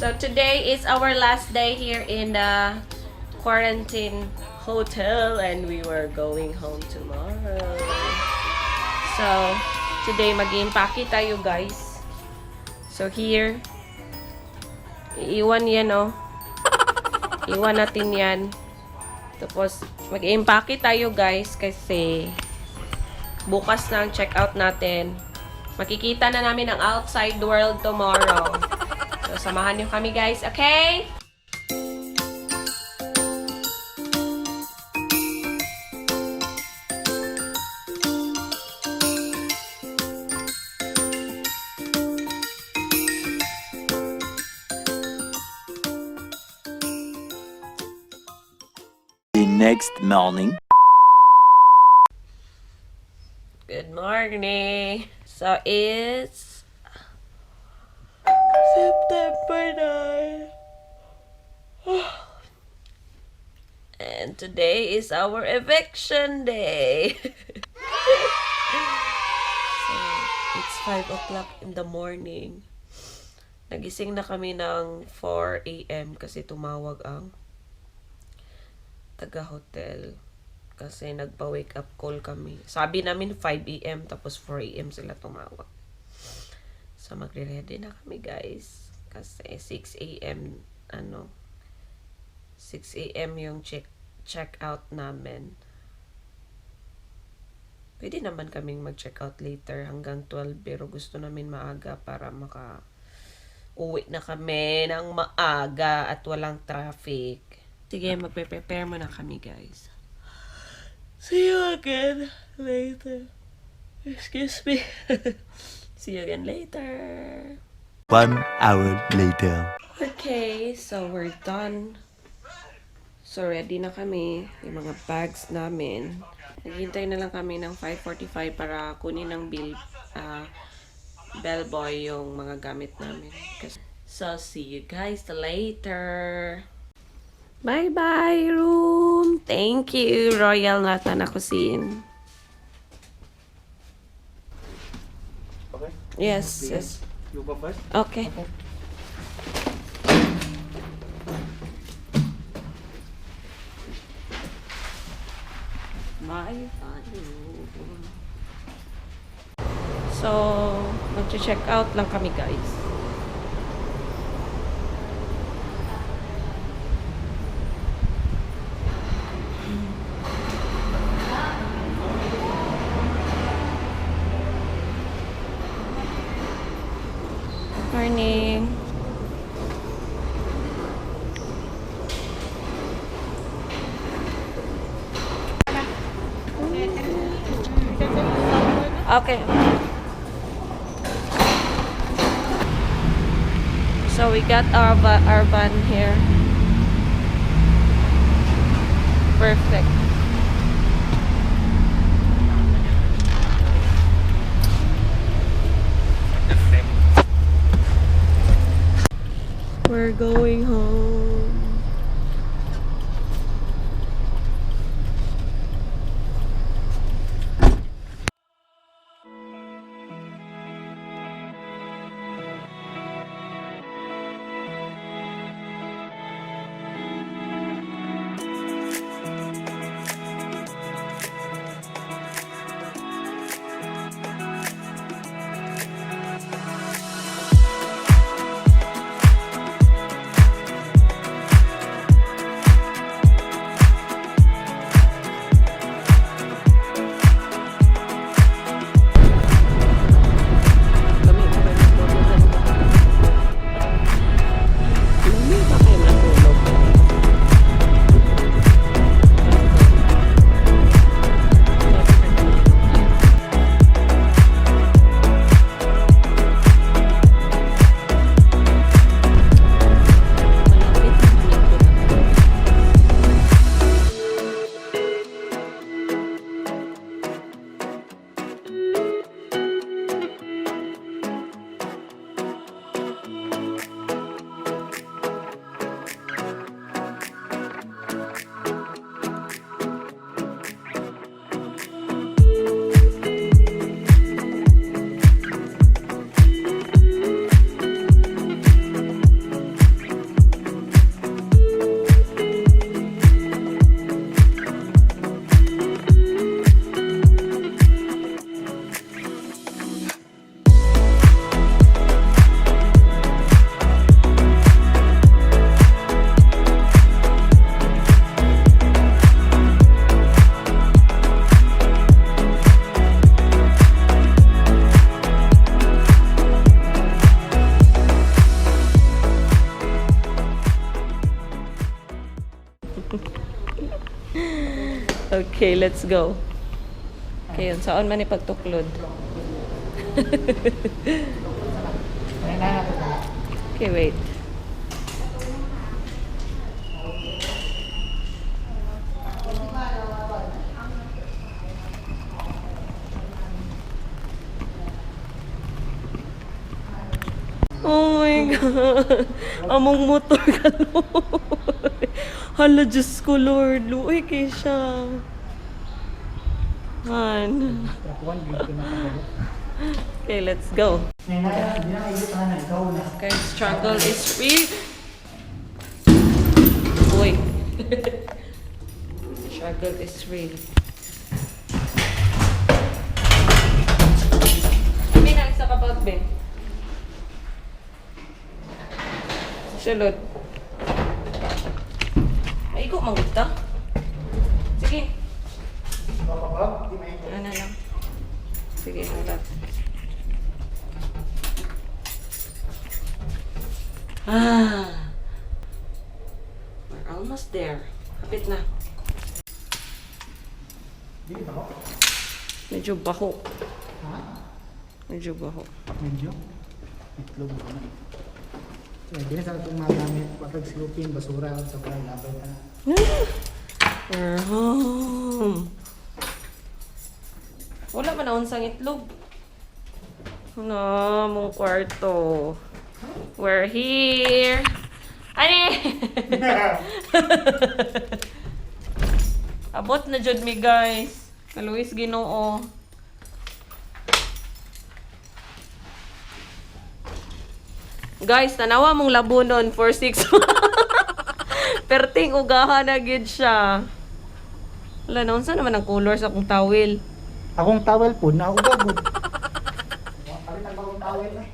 So today is our last day here in the quarantine hotel and we were going home tomorrow. So today mag-impake tayo guys. So here, iiwan yan oh. Iwan natin yan. Tapos mag-impake tayo guys kasi bukas na ang check-out natin. Makikita na namin ang outside world tomorrow. So, samahan niyo kami guys, okay? The next morning. Good morning. So, it's September 9. And today is our eviction day. So, it's 5 o'clock in the morning. Nagising na kami ng 4 a.m. kasi tumawag ang taga-hotel. Kasi nagpa-wake up call kami. Sabi namin 5 a.m. tapos 4 a.m. sila tumawag. So, magre-ready na kami guys. Kasi 6 a.m. 6 a.m. yung check out namin. Pwede naman kaming mag-check out later hanggang 12 pero gusto namin maaga para uwi na kami ng maaga at walang traffic. Sige, magpe-prepare muna kami guys. See you again later. Excuse me. See you again later. 1 hour later. Okay, so we're done. So ready na kami. Yung mga bags namin. Naghintay na lang kami ng 5:45 para kunin ng bellboy yung mga gamit namin. So see you guys later. Bye-bye, room. Thank you, Royal Natana Cuisine. Okay. Yes, yes. You go first. Okay. So, mag-check out lang kami, guys. Morning. Okay. So we got our van here. Perfect. We're going home. Okay, let's go. Okay, yun. Saan man ipagtuklod? Okay, wait. Oh my God. Among motor ka, Lord. Hala, Diyos ko, Lord. Luoy kay siya. Han. Okay, let's go. Okay, struggle is real. Uy. Struggle is real. May nang isa ka ba, Ben? Sulod. Ay, ikaw manggita. Sige. Ano lang. Sige, ulat. We're almost there. Kapit na. Medyo baho. Medyo baho. Medyo? Itlog mo na. Hindi na sa itong mga gamit, patag silupin, basura, sa bahay, labay ka na. We're home. Wala ba na unsang itlog? Ano, mong kwarto. We're here. Ani! Abot na jud mi, guys. Kaluis Ginoo. Guys, tanawa mong labunon for 6 months. Perting ugahan na gid siya. Wala na, unsa naman ang color sa akong towel? Akong towel po, naugagod. Palit ang bagong towel na.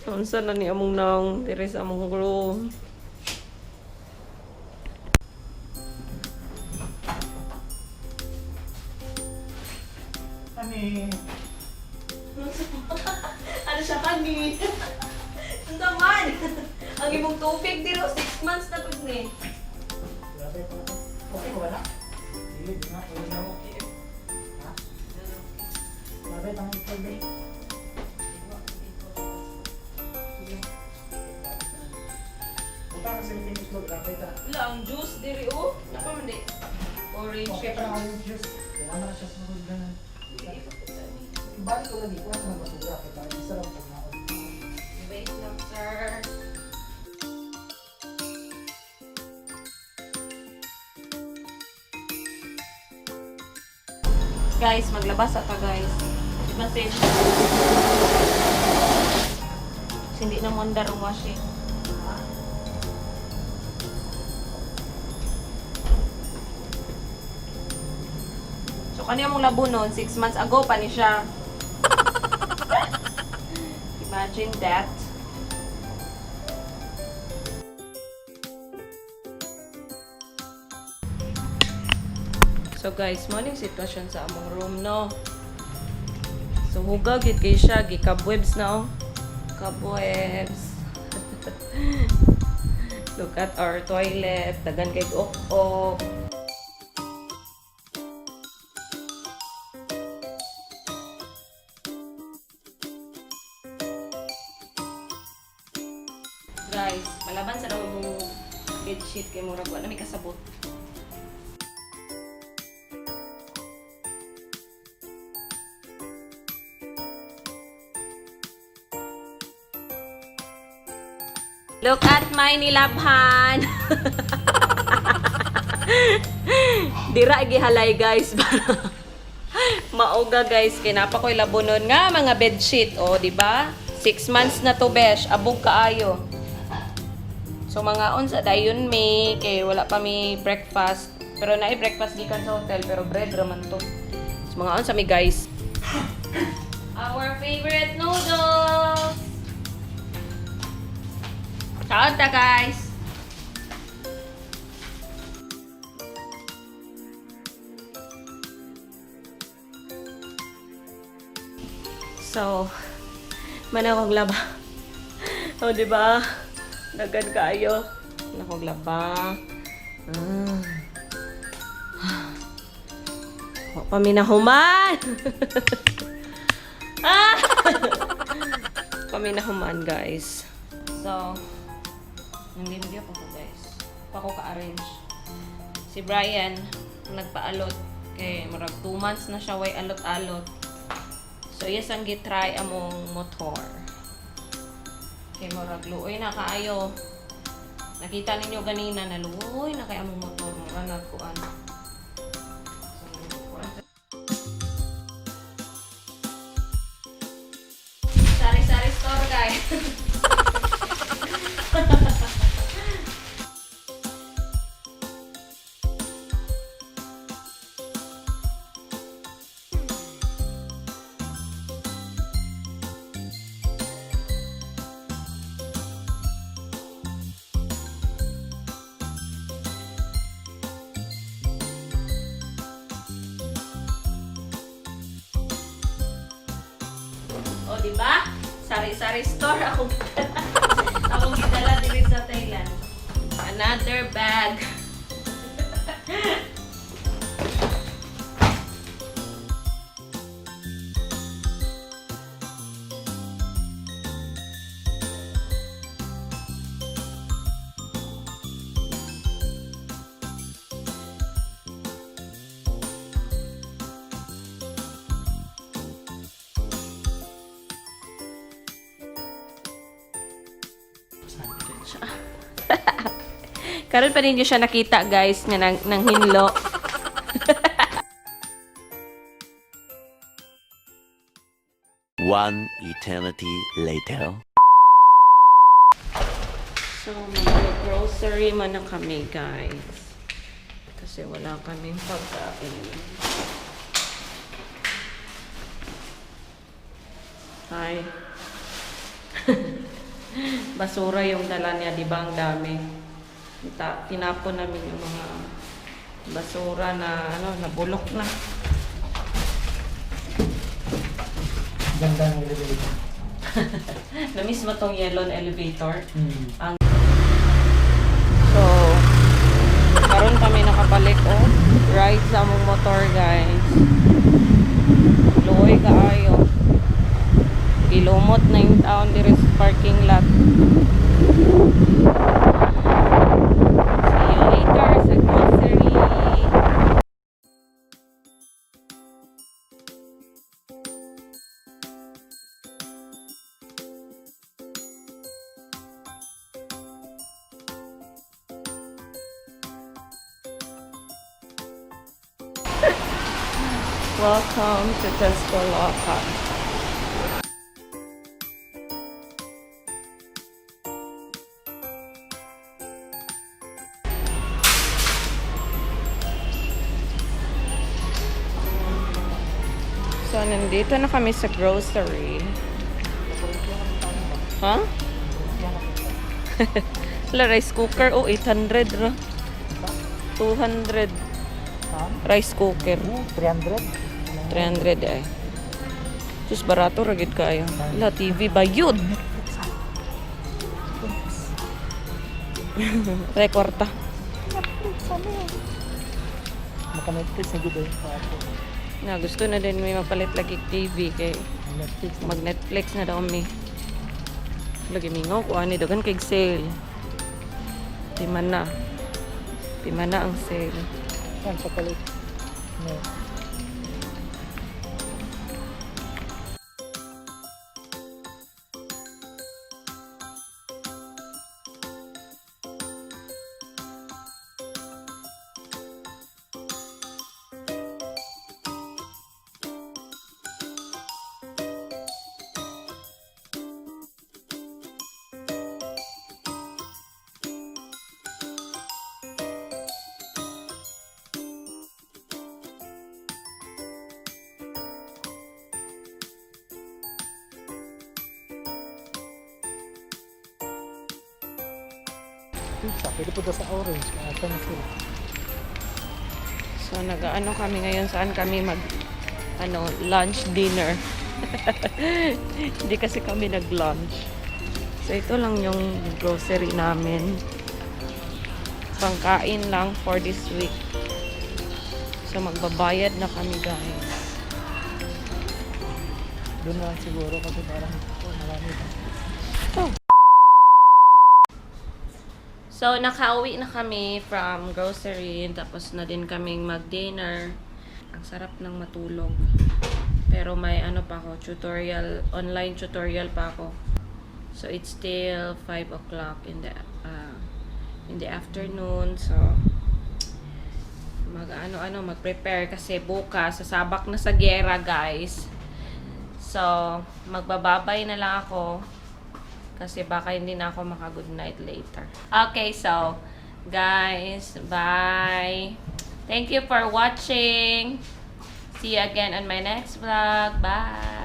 Unsa na ni among nang diri sa among room? Ani, Ano siya kani? Ang taman! Ang imong tubig dito, 6 months na pud ni. labay pa ako. Okay, wala. Hindi, di na, wala na ako. Ha? Labay pa ang itlog eh. Sige. Buta ka sa itlog itlog, labay ka. Wala ang juice diri oh. Napa man di? Orange. Okay pa lang yung juice. Kailangan na siya sa mga ganun. Ibalik ko lagi, kung sa basura, kita isa lang pag naon. Wait lang, sir. Guys, maglabas ata guys. Ibasin. Hindi na mo andar ang washing. So, kanya mong labunon, 6 months ago pa ni siya. Imagine that. So guys, mo ning sitwasyon sa among room, no? So hugag gid kay siya, gikabwebs na oh. Kabwebs. Look at our toilet, dagan kay ok-ok. Guys, malaban sa daw mong bedsheet kay murag wala may kasabot. Look at my nilabhan. Dira gihalay guys. Mauga guys, kay napa koy labunon nga mga bedsheet, oh, di ba? 6 months na to, besh. Abog kaayo. So mga unsa dayon mi kay wala pa mi breakfast. Pero naay breakfast gikan sa hotel pero bread raman to. So mga unsa mi guys. Our favorite noodles. Kaon ta guys. So, manawag laba. O, di ba? Dagan kayo. Nakuglaba. Paminahuman! Paminahuman, guys. So, nandiyan ako po, guys. Pako ka-arrange. Si Brian, nagpaalot. Kay marag 2 months na siya, way alot-alot. So, yes, ang gitry among motor. Kay marag luoy na kaayo. Nakita ninyo ganina na luoy na kay among motor. Maranat ko ano. Sari-sari store, guys. O, diba? Sari-sari store akong gidala diri sa Thailand. Another bag. Karon pa ninyo siya nakita, guys, nga nang hinlo. One eternity later. So, mag-grocery man na kami, guys. Kasi wala kaming pagkain. Hi. Basura yung dala niya, di ba? Ang dami. Tinapon namin yung mga basura na nabulok na. Ganda ng elevator. Na-miss mo tong yellow na elevator? Mm. So, karon kami nakabalik ride sa among motor, guys. Luoy kaayo. Ilumot na yung taon diri sa parking lot. See you later sa grocery. Welcome to Tesco Local. So, nandito na kami sa grocery. Ha? Wala, rice cooker. Oh, 800 ra. 200. Rice cooker. 300? 300 ay. Sus, barato ragid kayo. Wala, TV ba yun? Rekorta. Maka-Netflix na gud eh. Na, gusto na din may mapalit lagi TV kay Netflix. mag-Netflix na daw mi. Lagi mingaw ko ani dagan kay sale. Timana ang sale. Yan, papalit. No. Pizza, pwede po sa orange. Ito na sila. So nag-ano kami ngayon, saan kami mag lunch dinner. Hindi kasi kami nag-lunch. So ito lang yung grocery namin. pangkain lang for this week. So, magbabayad na kami, guys. Doon na lang siguro kasi parang marami pa. So, nakauwi na kami from grocery. Tapos na din kaming mag-dinner. Ang sarap ng matulog. Pero may ano pa ako, tutorial, online tutorial pa ako. So, it's still 5 o'clock in the afternoon. So, mag-prepare kasi bukas, sasabak na sa giyera, guys. So, magbababay na lang ako. Kasi baka hindi na ako maka-good night later. Okay, so, guys, bye! Thank you for watching! See you again on my next vlog. Bye!